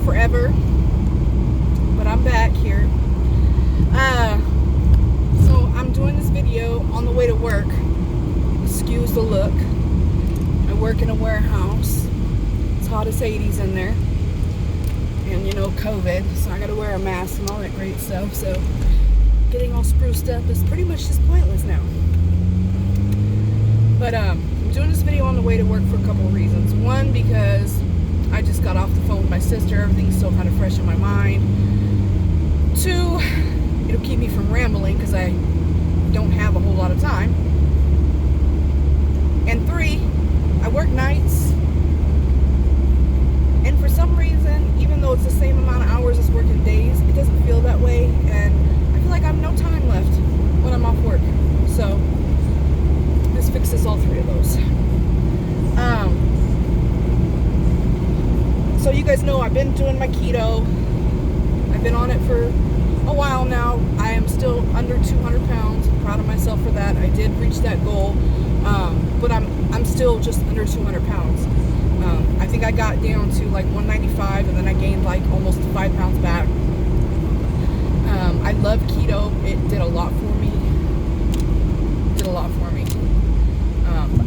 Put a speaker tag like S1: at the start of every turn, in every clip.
S1: forever, but I'm back here. So I'm doing this video on the way to work. Excuse the look. I work in a warehouse. It's hot as 80s in there. And you know, COVID, so I gotta wear a mask and all that great stuff. So getting all spruced up is pretty much just pointless now. But I'm doing this video on the way to work for a couple of reasons. One, because I just got off the phone with my sister. Everything's still kind of fresh in my mind. Two, it'll keep me from rambling because I don't have a whole lot of time. And three, I work nights. And for some reason, even though it's the same amount of hours as working days, it doesn't feel that way. And I feel like I have no time left when I'm off work. So this fixes all three of those. So you guys know I've been doing my keto. I've been on it for a while now. I am still under 200 pounds. I'm proud of myself for that. I did reach that goal, but I'm still just under 200 pounds. I think I got down to like 195, and then I gained like almost 5 pounds back. I love keto. It did a lot for me.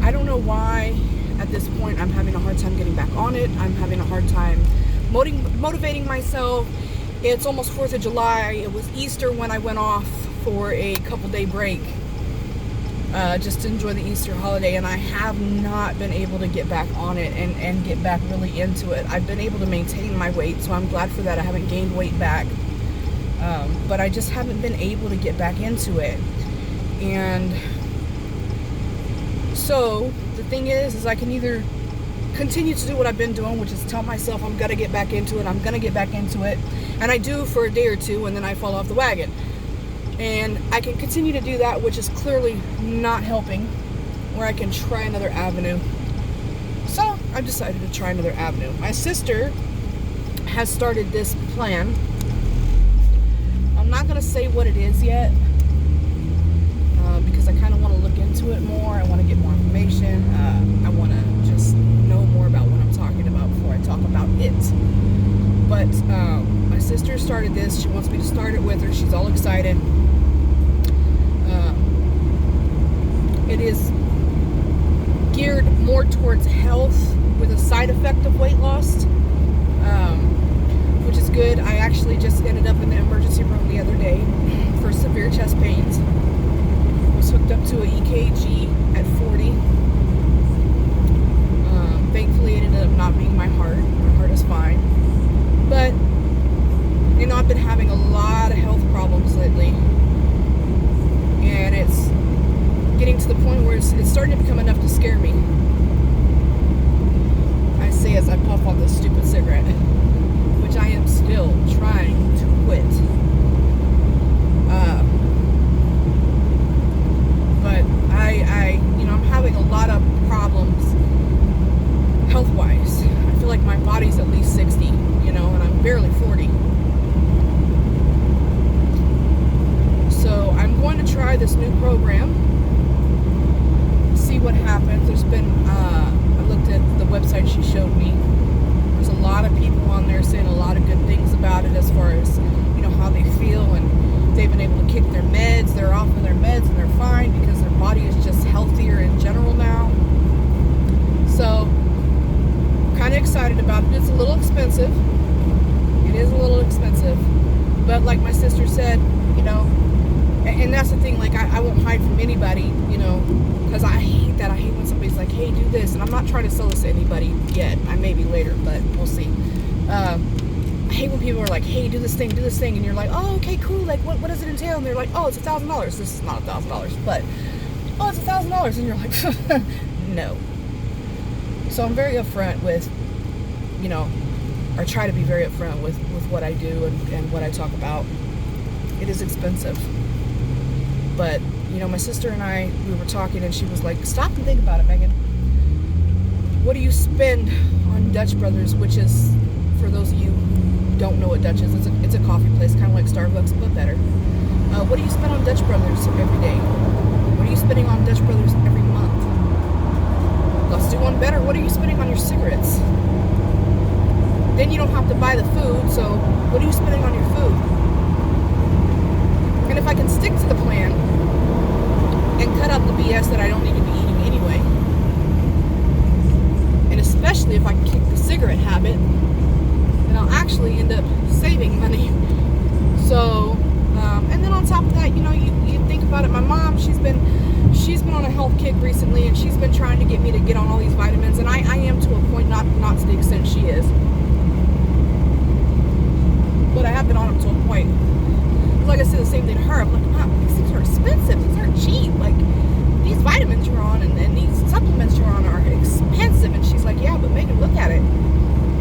S1: I don't know why at this point I'm having a hard time getting back on it. I'm having a hard time motivating myself. It's almost 4th of July. It was Easter when I went off for a couple day break just to enjoy the Easter holiday, and I have not been able to get back on it and get back really into it. I've been able to maintain my weight, so I'm glad for that. I haven't gained weight back, but I just haven't been able to get back into it. And so the thing is I can either continue to do what I've been doing, which is tell myself I'm gonna get back into it, and I do for a day or two, and then I fall off the wagon. And I can continue to do that, which is clearly not helping, or I can try another avenue. So I've decided to try another avenue. My sister has started this plan. I'm not gonna say what it is yet, because I kind of want to look into it more. I want to get more information. I want to just know more about what I'm talking about before I talk about it. But my sister started this. She wants me to start it with her. She's all excited. It is geared more towards health with a side effect of weight loss, which is good. I actually just ended up in the emergency room the other day for severe chest pains. Was hooked up to an EKG at 40. Thankfully, it ended up not being my heart. My heart is fine. But, you know, I've been having a lot of health problems lately. And it's getting to the point where it's starting to become enough to scare me. I say as I puff on this stupid cigarette, which I am still trying to quit. But I'm having a lot of problems health-wise. I feel like my body's at least 60, and I'm barely 40. So I'm going to try this new program, see what happens. There's been, I looked at the website she showed me. There's a lot of people on there saying a lot of good things about it as far as, how they feel, and they've been able to kick their meds. They're off of their meds and they're fine because their body is just healthier in general now. So, kind of excited about it. It's a little expensive. It is a little expensive. But like my sister said, and that's the thing, like I won't hide from anybody, because I hate that. I hate when somebody's like, hey, do this. And I'm not trying to sell this to anybody yet. I may be later, but we'll see. I hate when people are like, hey, do this thing, and you're like, oh, okay, cool, like, what does it entail? And they're like, oh, it's $1,000. This is not $1,000, but, oh, it's $1,000, and you're like, no. So I'm very upfront with, or try to be very upfront with what I do and what I talk about. It is expensive. But, my sister and I, we were talking, and she was like, stop and think about it, Megan. What do you spend on Dutch Brothers, which is, for those of you who don't know what Dutch is, it's a coffee place, kind of like Starbucks, but better. What do you spend on Dutch Brothers every day? What are you spending on Dutch Brothers every month? Let's do one better. What are you spending on your cigarettes? Then you don't have to buy the food, so what are you spending on your food? And if I can stick to the plan and cut out the BS that I don't need to be eating anyway, and especially if I can kick the cigarette habit, then I'll actually end up saving money. So, and then on top of that, you think about it. My mom, she's been on a health kick recently, and she's been trying to get me to get on all these vitamins, and I am to a point, not to the extent she is, but I have been on them to a point. Like I said, the same thing to her. I'm like, Mom, these things are expensive. These aren't cheap. Like, these vitamins you're on and these supplements you're on are expensive. And she's like, yeah, but Megan, look at it.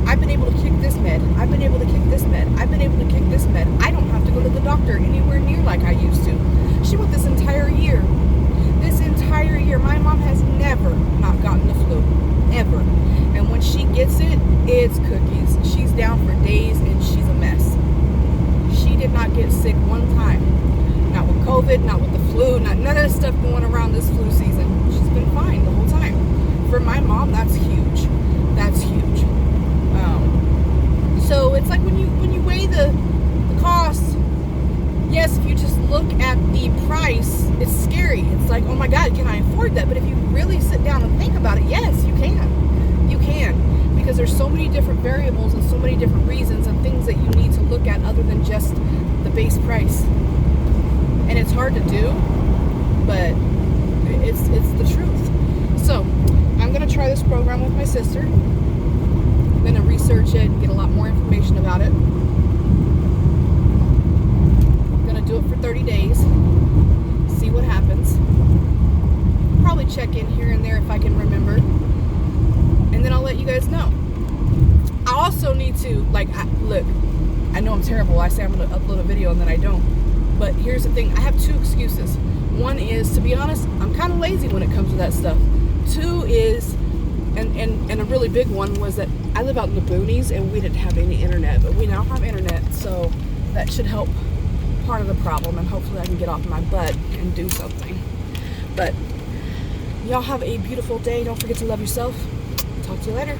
S1: I've been able to kick this med. I've been able to kick this med. I've been able to kick this med. I don't have to go to the doctor anywhere near like I used to. She went this entire year. This entire year, my mom has never not gotten the flu. Ever. And when she gets it, it's cookies. She's down for days and she's a mess. She did not get sick one time. Not with COVID, not with the flu, none of the stuff going around this flu season. She's been fine the whole time. For my mom, that's huge. That's huge. So it's like when you weigh the cost, yes, if you just look at the price, it's scary. It's like, oh my God, can I afford that? But if you really sit down and think about it, yes, you can. You can. Because there's so many different variables and so many different reasons and things that you need to look at other than just the base price. And it's hard to do, but it's the truth. So I'm going to try this program with my sister. I'm going to research it, get a lot more information about it. I'm going to do it for 30 days, see what happens. Probably check in here and there if I can remember. And then I'll let you guys know. I also need to, look, I know I'm terrible. I say I'm going to upload a video and then I don't. But here's the thing. I have two excuses. One is, to be honest, I'm kind of lazy when it comes to that stuff. Two is, and a really big one was that I live out in the boonies and we didn't have any internet. But we now have internet, so that should help part of the problem. And hopefully I can get off my butt and do something. But y'all have a beautiful day. Don't forget to love yourself. Talk to you later.